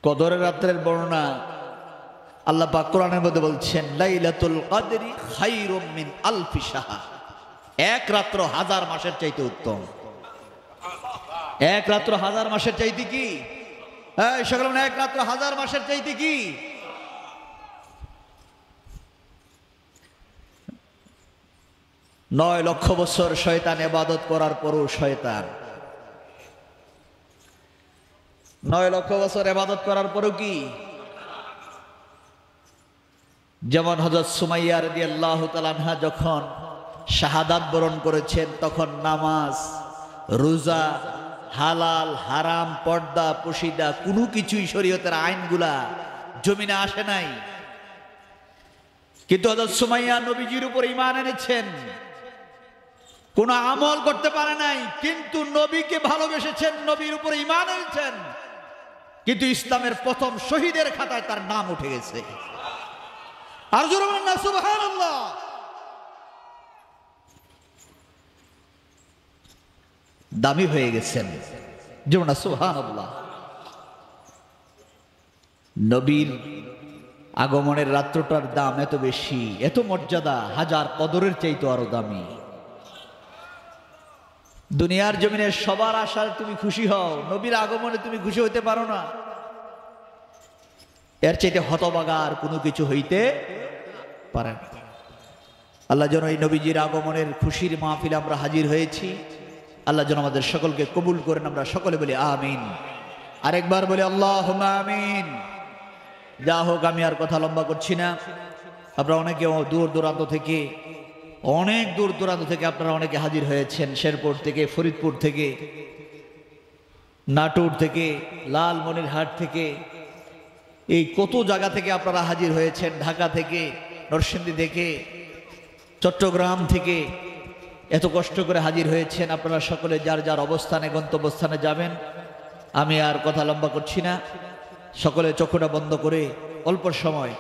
কদরের রাত্রের বর্ণনা আল্লাহ পাক কোরআনের মধ্যে বলছেন, লাইলাতুল কদরি খায়রুম মিন আলফি শাহর। এক রাত্র হাজার মাসের চাইতে উত্তম। এক রাত্র হাজার মাসের চাইতে কি? সকল এক রাত্র হাজার মাসের চাইতে কি? 9 লক্ষ বছর শয়তান ইবাদত করার পরও শয়তান 9 লক্ষ বছর ইবাদত করার পরও কি? যেমন হযরত সুমাইয়া রাদিয়াল্লাহু তাআলা আনহা যখন শাহাদাত বরণ করেছেন, তখন নামাজ, রোজা, হালাল হারাম, পর্দা পশিদা কোনো কিছুই শরীয়তের আইনগুলা জমিনে আসে নাই। কিন্তু হযরত সুমাইয়া নবীজির উপর ঈমান এনেছেন, কোন আমল করতে পারে নাই, কিন্তু নবীকে ভালোবেসেছেন, নবীর উপর ঈমান এনেছেন, কিন্তু ইসলামের প্রথম শহীদের খাতায় তার নাম উঠে গেছে। আর জোরে বলেন না সুবহানাল্লাহ। দামি হয়ে গেছেন, যেমন না সুবহানাল্লাহ। নবীর আগমনের রাত্রটার দাম এত বেশি, এত মর্যাদা, হাজার কদরের চাইতে আরো দামি। দুনিয়ার জমিনে সবার আশায় তুমি খুশি হও, নবীর আগমনে তুমি খুশি হইতে পারো না, এর চাইতে হতভাগা আর কোনো কিছু হইতে পারে না। আল্লাহ যেন এই নবীজির আগমনের খুশির মাহফিলে আমরা হাজির হয়েছি, আল্লাহ যেন আমাদের সকলকে কবুল করেন। আমরা সকলে বলি আমিন। আরেকবার বলি আল্লাহুম্মা আমিন। যা হোক, আমি আর কথা লম্বা করছি না। আপনারা অনেকে দূর দূরান্ত থেকে, অনেক দূর দূরান্ত থেকে আপনারা অনেকে হাজির হয়েছেন, শেরপুর থেকে, ফরিদপুর থেকে, নাটোর থেকে, লালমনিরহাট থেকে, এই কত জায়গা থেকে আপনারা হাজির হয়েছেন, ঢাকা থেকে, নরসিংদী থেকে, চট্টগ্রাম থেকে, এত কষ্ট করে হাজির হয়েছেন। আপনারা সকলে যার যার অবস্থানে, গন্তব্যস্থানে যাবেন। আমি আর কথা লম্বা করছি না, সকলে চক্ষুটা বন্ধ করে অল্প সময়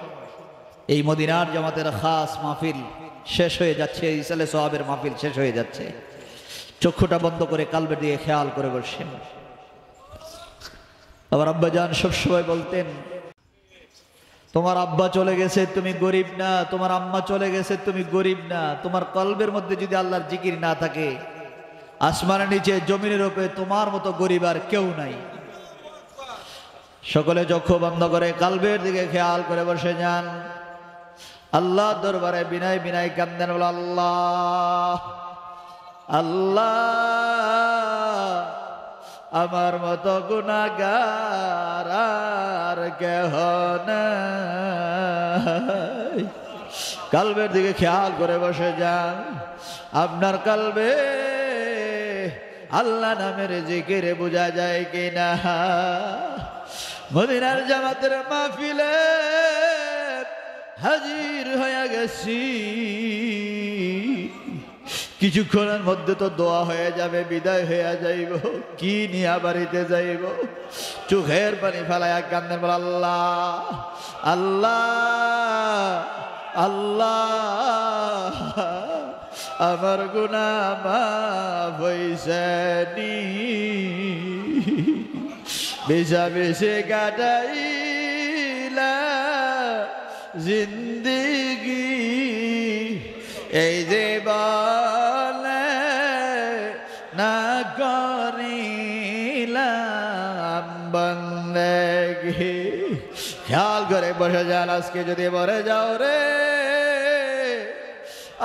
এই মদিনার জামাতের খাস মাহফিল শেষ হয়ে যাচ্ছে, ইসালে সোহাবের মাহফিল শেষ হয়ে যাচ্ছে। চক্ষুটা বন্ধ করে কালবে দিয়ে খেয়াল করে বসেন। আমার আব্বাজান সবসময় বলতেন, তোমার আব্বা চলে গেছে তুমি গরিব না, তোমার আম্মা চলে গেছে তুমি গরিব না, তোমার কলবের মধ্যে যদি আল্লাহর জিকির না থাকে, আসমানের নিচে জমিনের উপরে তোমার মতো গরিব আর কেউ নাই। সকলে চক্ষু বন্ধ করে কালবের দিকে খেয়াল করে বসে যান। আল্লাহ দরবারে বিনয় বিনয় কান্দেন, বলে আল্লাহ আল্লাহ, আমার মতো গুনাহগার আর কেহ নাই। কালবের দিকে খেয়াল করে বসে যান। আপনার কালবে আল্লাহ নামের জিকিরে বোঝা যায় কিনা? মদিনার জামাতের মাহফিলে হাজির হয়ে গেছি, কিছুক্ষণের মধ্যে তো দোয়া হয়ে যাবে, বিদায় হয়ে যাইব, কি নিয়ে বাড়িতে যাইব? চোখের পানি ফেলায়া কান্দেন, বল আল্লাহ আল্লাহ আল্লাহ, আমার গুনাহ মাফ হইছে নি, বেশা বেশে কাটাইলা জিন্দেগি, এই যে বলে না করিলাম বন্দেগি। খেয়াল করে বসে যান। আজকে যদি মরে যাও রে,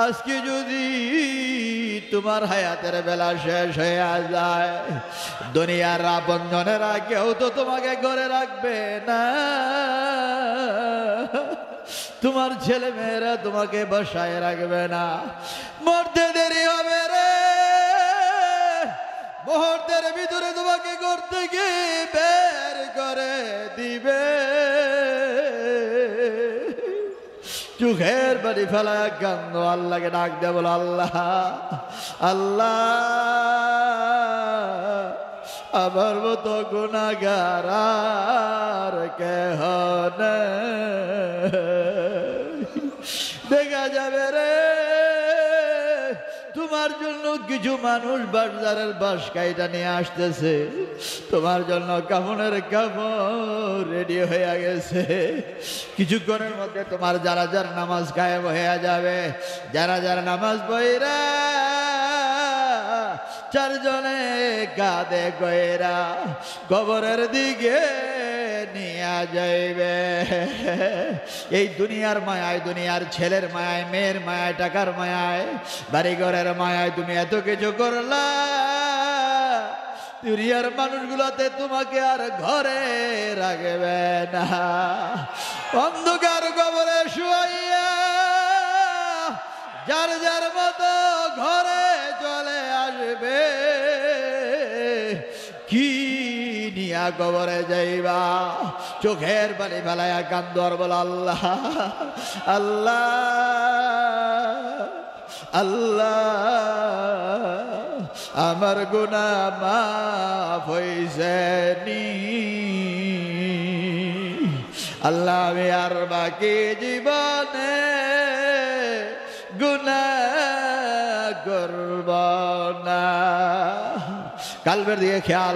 আজকে যদি তোমার হায়াতের বেলা শেষ হয়ে যায়, দুনিয়ার আপনজনেরা কেউ তো তোমাকে ঘরে রাখবে না, তোমার ছেলে মেয়েরা তোমাকে বসায় রাখবে না। মরতে দেরি হবে রে, মুহূর্তের ভিতরে তোমাকে ঘর থেকে বের করে দিবে। চোখের বাড়ি ফেলা কান্দ, আল্লাহকে ডাক দে, বল আল্লাহ আল্লাহ, আমার মতো গুনাহগার আর কেহ নাই। দেখা যাবে রে তোমার তোমার জন্য কিছু মানুষ বাজারের বাঁশ কাইটা নিয়ে আসতেছে, তোমার জন্য কাফনের কাফন রেডি হয়ে গেছে। কিছুক্ষণের মধ্যে তোমার যারা যার নামাজ গায়েব হয়ে যাবে, যারা যার নামাজ পড়া চারজনে কাঁদে কইরা কবরের দিকে নিয়ে যাইবে। এই দুনিয়ার মায়ায়, দুনিয়ার ছেলের মায়ায়, মেয়ের মায়ায়, টাকার মায়ায়, বাড়িঘরের মায়ায় তুমি এত কিছু করলা, দুনিয়ার মানুষগুলোতে তোমাকে আর ঘরে রাখবে না। অন্ধকার কবরে শুয়াইয়া যার যার মতো ঘরে চলে আসবে। কি নিয়া কবরে যাইবা? চোখের পানি ফেলাইয়া কান্দর বল আল্লাহ আল্লাহ আল্লাহ, আমার গুনাহ মাফ হইছে নি আল্লাহ, আমি আর বাকি জীবনে গুনাহ করব না। কালবের দিকে খেয়াল